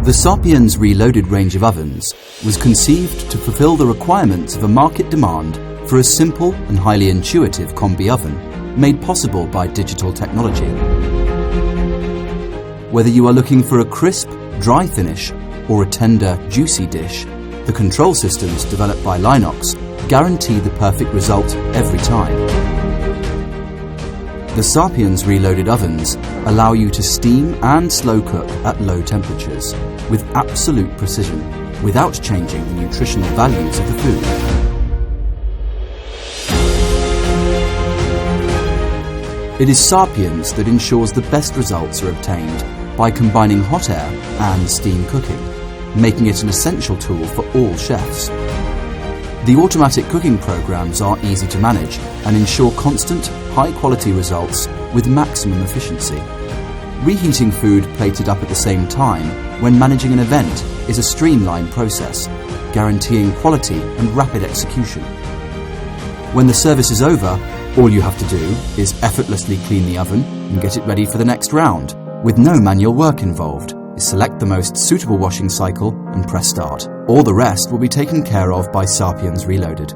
The Sapiens Reloaded range of ovens was conceived to fulfill the requirements of a market demand for a simple and highly intuitive combi oven made possible by digital technology. Whether you are looking for a crisp, dry finish or a tender, juicy dish, the control systems developed by Lainox guarantee the perfect result every time. The Sapiens Reloaded ovens allow you to steam and slow cook at low temperatures with absolute precision without changing the nutritional values of the food. It is Sapiens that ensures the best results are obtained by combining hot air and steam cooking, making it an essential tool for all chefs. The automatic cooking programs are easy to manage and ensure constant, high-quality results with maximum efficiency. Reheating food plated up at the same time when managing an event is a streamlined process, guaranteeing quality and rapid execution. When the service is over, all you have to do is effortlessly clean the oven and get it ready for the next round, with no manual work involved. Select the most suitable washing cycle and press start. All the rest will be taken care of by Sapiens Reloaded.